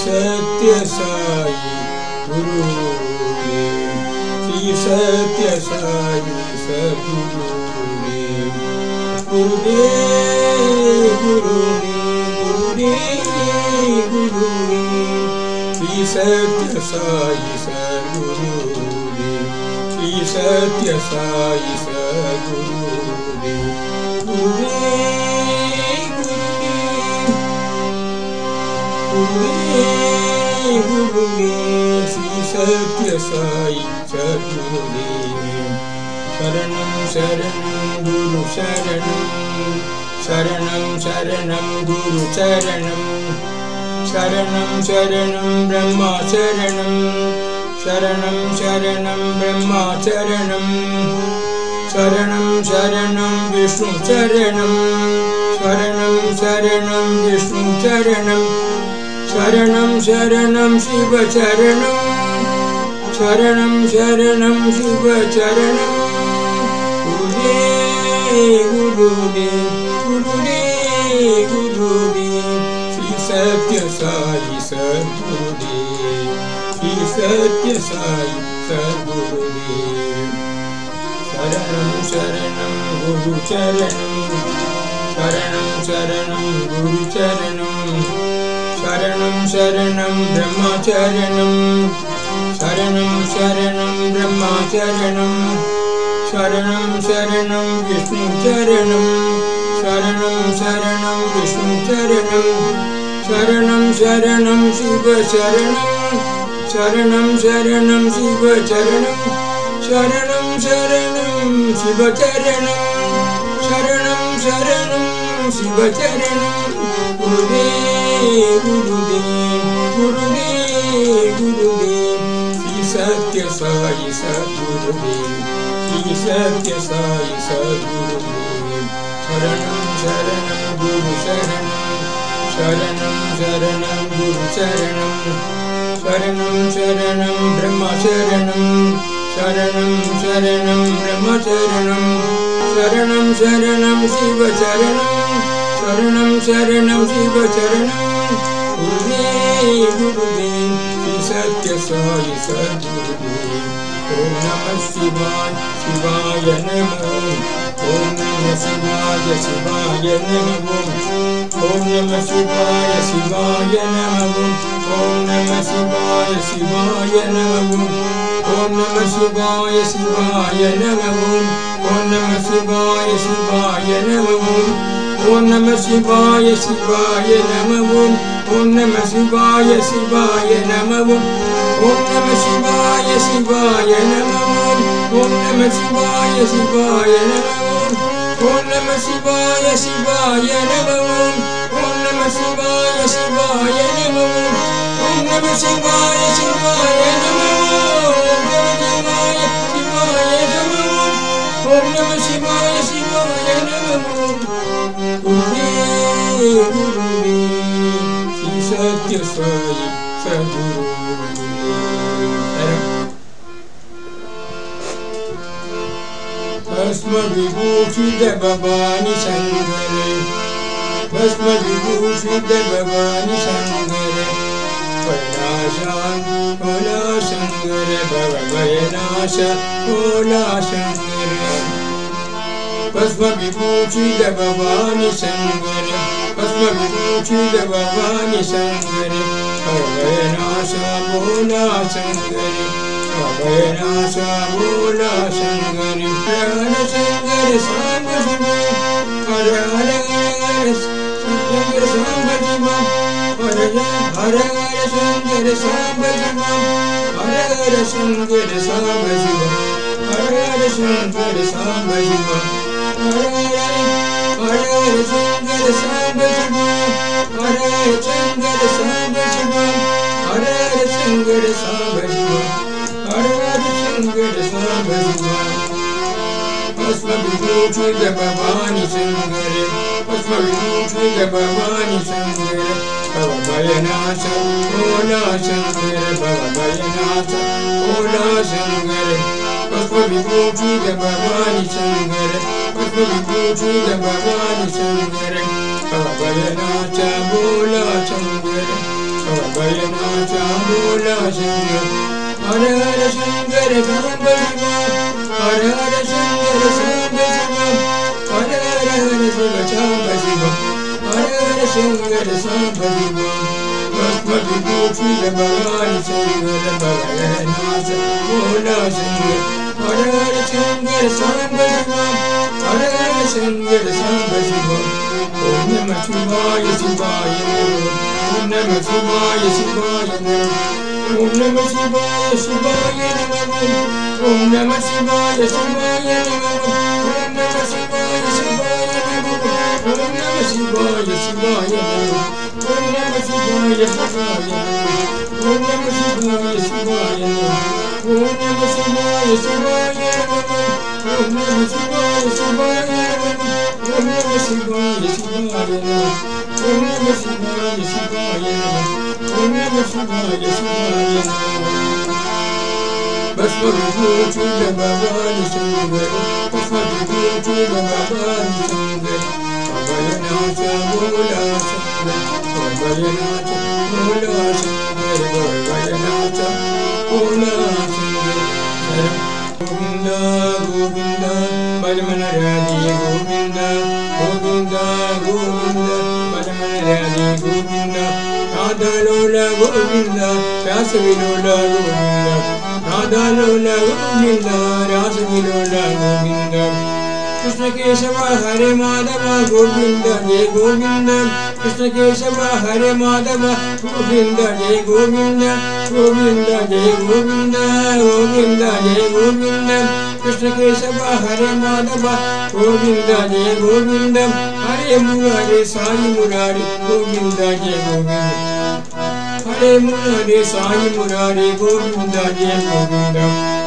सत्य साई गुरुदेव श्री सत्य साई सद्गुरुदेव गुरुदेव गुरुदेव गुरुदेव श्री सत्य साई सद्गुरुदेव श्री सत्य साई सद्गुरुदेव गुरुदेव गुरुदेव श्री सत्य साई सद्गुरुदेव शरणं शरणं गुरु शरणं शरणं शरणं गुरु शरणं शरणं शरणं ब्रह्मा शरणं शरणं शरणं ब्रह्मा शरणं शरणं शरणं विष्णु शरणं शरणं शरणं विष्णु शरणं शरणं शरणं शिव शरणं शरणं शरणं शिव शरणं गुरुदेव गुरुदेव गुरुदेव गुरुदेव श्री सत्य साई सद्गुरुदेव श्री सत्य साई सद्गुरुदेव शरणं शरणं गुरु शरणं शरणं शरणं गुरु शरणं शरणं शरणं ब्रह्मा शरणं शरणं शरणं ब्रह्मा शरणं शरणं शरणं विष्णु शरणं शरणं शरणं विष्णु शरणं शरणं शरणं शिव शरणं शरणं शरणं शिव शरणं शरणं शरणं शिव शरणं शरणं शरणं शिव शरणं गुरुदेव गुरुदेव गुरुदेव गुरुदेव श्री सत्य साई सद्गुरुदेव श्री सत्य साई सद्गुरुदेव शरणं शरणं गुरु शरणं शरणं शरणं गुरु शरणं शरणं शरणं ब्रह्मा शरणं शरणं शरणं ब्रह्म शरणं शरणं शरणं शिव शरणं शरणं शरणं शिव शरणं गुरुदेव गुरुदेव श्री सत्य साई सद्गुरुदेव ओम नमः शिवाय शिवाय नमः ओम नमः शिवाय शिवाय नमः ओम नमः शिवाय शिवाय नमः ओम नमः शिवाय शिवाय नमः ओम नमः शिवाय शिवाय नमः ओम नमः शिवाय शिवाय नमः ओम नमः शिवाय शिवाय नमः ओम नमः शिवाय शिवाय नमः ओम नमः शिवाय शिवाय नमः ओम नमः शिवाय शिवाय नमः ओम नमः शिवाय शिवाय नमः ओम नमः शिवाय शिवाय नमः ओम नमः शिवाय शिवाय नमः ओम नमः शिवाय शिवाय नमः गुरुदेव गुरुदेव श्री सत्य साई सद्गुरुदेव भस्म विभूषित भवानी शंकर भस्म विभूषित भवानी शंकर भोला शंकर भवभयनाश भोला शंकर भस्म विभूषित भवानी शंकर भस्म विभूषित भवानी शंकर भवभयनाश भोला शंकर भवभयनाश भोला शंकर हर शंकर सांब शिव हर हर हर शंकर सांब शिव हर हर हर शंकर सांब शिव हर हर शंकर सांब शिव हर हर शंकर सांब शिव हर हर शंकर सांब शिव हर हर शंकर सांब शिव हर हर शंकर सांब शिव हर हर शंकर सांब शिव भस्म विभूषित भवानी शंकर भस्म विभूषित भवानी शंकर भवभयनाश भोला शंकर भवभयनाश भोला शंकर भस्म Viputi da Bhavani Shankar, Bhasma Viputi da Bhavani Shankar, Abhayanacha Bola Shankar, Abhayanacha Bola Shankar, Hare Hare Shankar Samba Shiva, Hare Hare Shankar Samba Shiva, Hare Hare Shiva Samba Shiva, Hare Hare Shankar Samba Shiva, Bhasma Viputi da Bhavani Shankar, Abhayanacha Bola Shankar, Hare Hare Shankar Samba Shiva, Hare Hare Shankar Samba Shiva, Om Namah Shivaya Shivaya Namo, Om Namah Shivaya Shivaya Namo, Om Namah Shivaya Shivaya Namo, Om Namah Shivaya Shivaya Namo, Om Namah Shivaya Shivaya Namo, Om Namah Shivaya Shivaya Namo, Om Namah Shivaya Shivaya Namo, Om Namah Shivaya Shivaya Namo, Om Namah Shivaya Shivaya Namo, Om Namah Shivaya Shivaya Namo, Om Namah Shivaya Shivaya Namo, Om Namah Shivaya Shivaya Namo, Om Namah Shivaya Shivaya Namo. Bhasma Viputi da Bhavani Shankar, Bhasma Viputi da Bhavani Shankar, Abhayanacha Bola Shankar, Abhayanacha Bola Shankar, Abhayanacha Bola Shankar. Govinda Govinda Bhajaman Radhe Govinda Govinda Govinda Bhajaman Radhe Govinda Radha Lola Govinda Rasa Vilola Govinda Radha Lola Govinda Rasa Vilola Govinda Krishna Keshava Hare Madhava Govinda Jai Govinda Krishna Keshava Hare Madhava Govinda Jai Govinda Govinda Jai Govinda Govinda Jai Govinda Krishna Keshava Hare Madhava Govinda Jai Govinda Hare Murari Sai Murari Govinda Jai Govinda Hare Murari Sai Murari Govinda Jai Govinda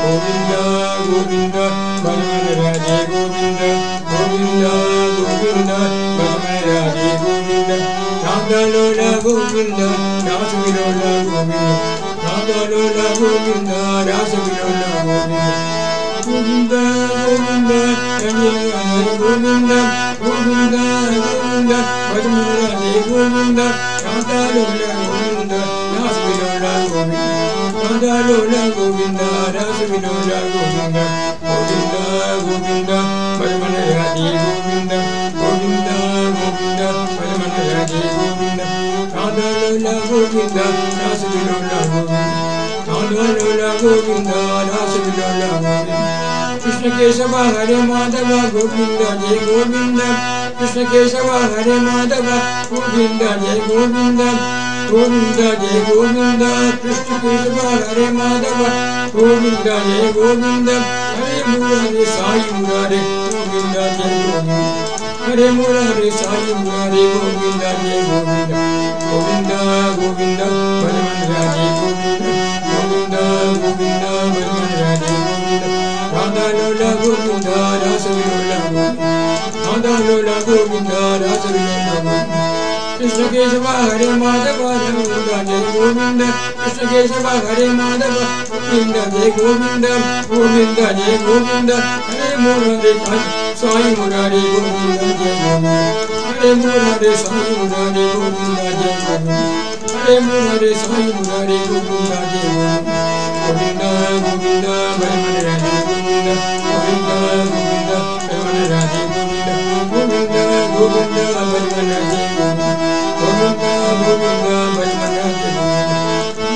Govinda Govinda Bhajaman Radhe Govinda Govinda Govinda Bhajaman Radhe Govinda Radha Lola Govinda Rasa Vilola Govinda Radha Lola Govinda Rasa Vilola Govinda Govinda Govinda Hare Govinda Govinda Govinda Bhajaman Radhe Govinda Radha Lola Govinda Rasa Vilola Govinda Radha Lola Govinda Rasa Vilola Govinda Govinda Govinda Bhajaman Radhe Govinda Govinda Govinda Bhajaman Radhe Govinda Radha Lola Govinda Rasa Vilola Govinda Radha Lola Govinda Rasa Vilola Govinda Krishna Keshava Hare Madhava Govinda Jai Govinda Krishna Keshava Hare Madhava Govinda Jai Govinda Govinda Jai Govinda Krishna Keshava Hare Madhava Govinda Jai Govinda Hare Murari Sai Murari Govinda Jai Govinda Hare Murari Sai Murari Govinda Jai Govinda Govinda Govinda Bhajaman Radhe Govinda Govinda Govinda Bhajaman Radhe Govinda Radha Lola Govinda Rasa Vilola Govinda Radha Lola Govinda Rasa Vilola Govinda Krishna Keshava Hare Madhava Govinda Jai Govinda Krishna Keshava Hare Madhava Govinda Jai Govinda Govinda Jai Govinda Hare Murari Sai Murari Govinda Jai Govinda Hare Murari Sai Murari Govinda Jai Govinda Hare Murari Sai Murari Govinda Jai Govinda Govinda Govinda Bhajaman Radhe Govinda Govinda Govinda Bhajaman Radhe Govinda Govinda Govinda Bhajaman Radhe Govinda Govinda Govinda Bhajaman Radhe Govinda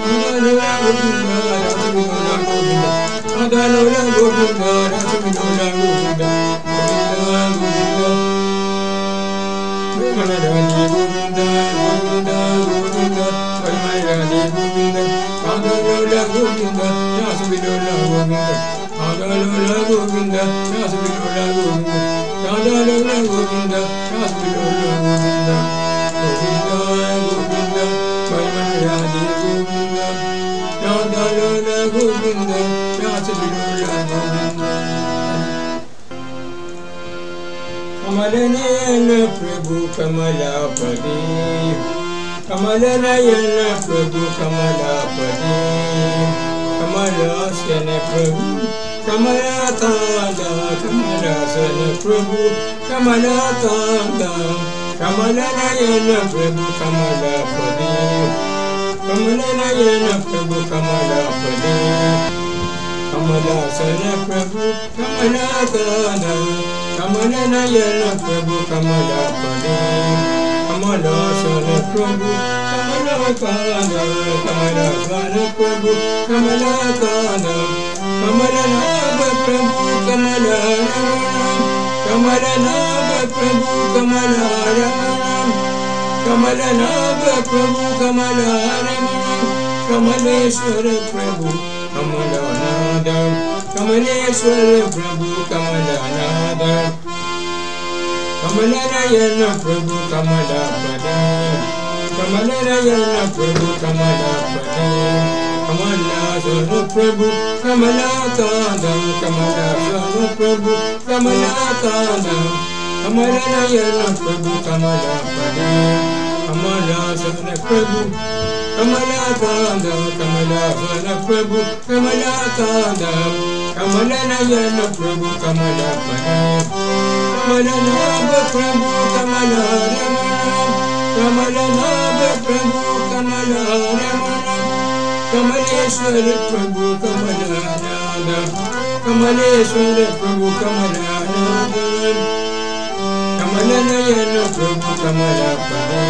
Rasa Vilola Govinda Radha Lola Govinda Rasa Vilola Govinda Govinda Govinda Bhajaman Radhe Govinda Govinda Govinda Bhajaman Radhe Govinda Radha Lola Govinda Rasa Vilola Govinda Radha Lola Govinda Rasa Vilola Govinda Radha Lola Govinda Rasa Vilola Govinda Govinda Govinda Bhajaman Radhe Govinda Radha Lola Govinda Rasa Vilola Govinda Kamalanayan Prabhu Kamalapati Kamalanayan Prabhu Kamalapati Kamalasyan Prabhu Kamalatanda, Kamalasana Prabhu, Kamalatanda, Kamalanayana Prabhu, Kamalapadi, Kamalanayana Prabhu, Kamalapadi, Kamalasana Prabhu, Kamalatanda, Kamalanayana Prabhu, Kamalapadi, Kamalasana Prabhu, Kamalatanda, Kamalasana Prabhu, Kamalatanda, Kamalanaba Prabhu, Kamalaram, Kamalanaba Prabhu, Kamalaram, Kamalanaba Prabhu, Kamalaram, Kamaleshwara Prabhu, Kamalanada, Kamaleshwara Prabhu, Kamalanada, Kamalanayana Prabhu, Kamalapada, Kamalanayana Prabhu, Kamalapada, Kamalasana Prabhu, Kamalatanda, Kamalasana Prabhu, Kamalatanda, Kamalanayana Prabhu, Kamalapada, Kamalasana Prabhu, Kamalatanda, Kamalasana Prabhu, Kamalatanda, Kamalanayana Prabhu, Kamalapada, Kamalanaba Prabhu, Kamalaramana, Kamalanaba Prabhu, Kamalaramana, Kamaleshwara Prabhu, Kamalanada, Kamaleshwara Prabhu, Kamalanada, Kamalanayana Prabhu, Kamalapada,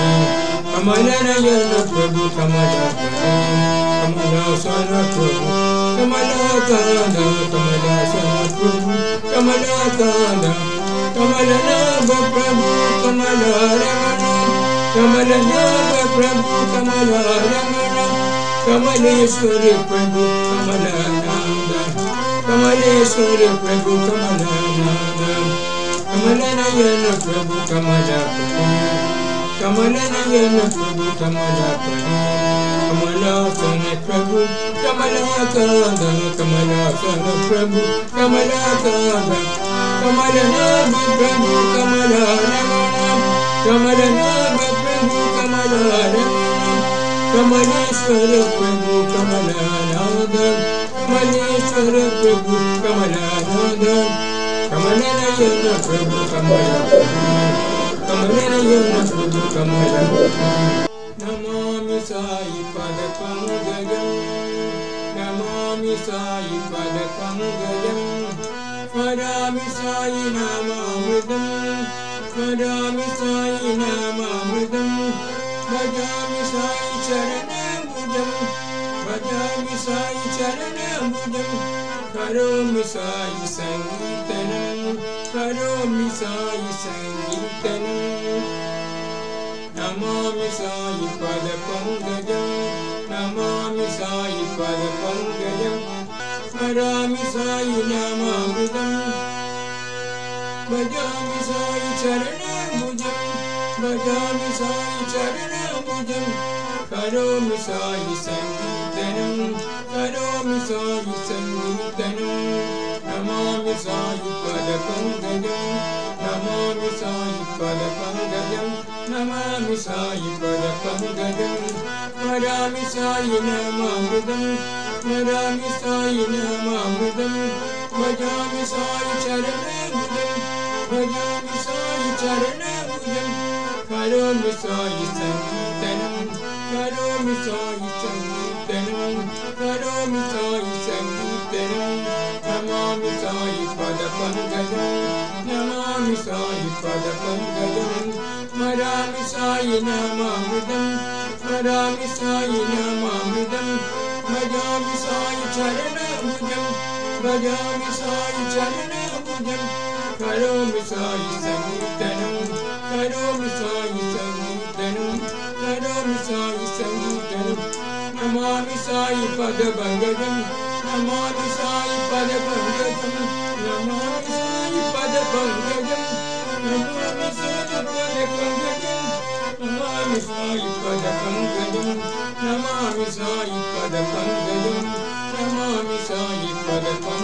Kamalanayana Prabhu, Kamalapada, Kamalasana Prabhu, Kamalatanda, Kamalasana Prabhu, Kamalatanda, Kamalanaba Prabhu, Kamalaramana, Kamalanaba Prabhu, Kamalaramana, Kamaleshwara Prabhu, Kamalananda, Kamaleshwara Prabhu, Kamalananda, Kamalanayana Prabhu, Kamalapada, Kamalanayana Prabhu, Kamalapada, Kamalasana Prabhu, Kamalatanda, Kamalasana Prabhu, Kamalatanda, Kamalanaba Prabhu, Kamalaramana, Kamalanaba Prabhu, Kamalaramana, Kamaleshwara Prabhu, Kamalananda, Kamaleshwara Prabhu, Kamalananda, Kamalanayana Prabhu, Kamalapada, Kamalanayana Prabhu, Kamalapada, Namami Sai Pada Pangajam, Namami Sai Pada Pangajam, Madami Sai Namamridam, Madami Sai Namamridam, Bhajami Sai Charanambujam, Bhajami Sai Charanambujam, Karomi Sai Sangitanam, Karomi Sai Sangitanam, Namami Sai Pada Pangajam, Namami Sai Pada Pangajam, Madami Sai Namamridam, Bhajami Sai Charanambujam, Bhajami Sai Charanambujam, Karomi Sai Sangitanam, Karomi Sai Sangitanam, Namami Sai Pada Pangajam, Namami Sai Pada Pangajam, Namami Sai Pada Pangajam, Madami Sai Namamridam, Madami Sai Namamridam, Bhajami Sai Charanambujam, Bhajami Sai Charanambujam, Karomi Sai Sangitanam, Karomi Sai Sangitanam, Karomi Sai Sangitanam, Namami Sai Pada Pangajam, Namami Sai Pada Pangajam, Madami Sai Namamridam, Madami Sai Namamridam, Bhajami Sai Charanambujam, Bhajami Sai Charanambujam, Karomi Sai Sangitanam, Karomi Sai Sangitanam, Karomi Sai Sangitanam, Namami Sai Pada Pangajam, Namami Sai Pada Pangajam, Namami Sai Pada Pangajam, Namami Sai Pada Pangajam, Namami Sai Pada Pangajam, Namami Sai Pada Pangajam, Namami Sai Pada Pangajam.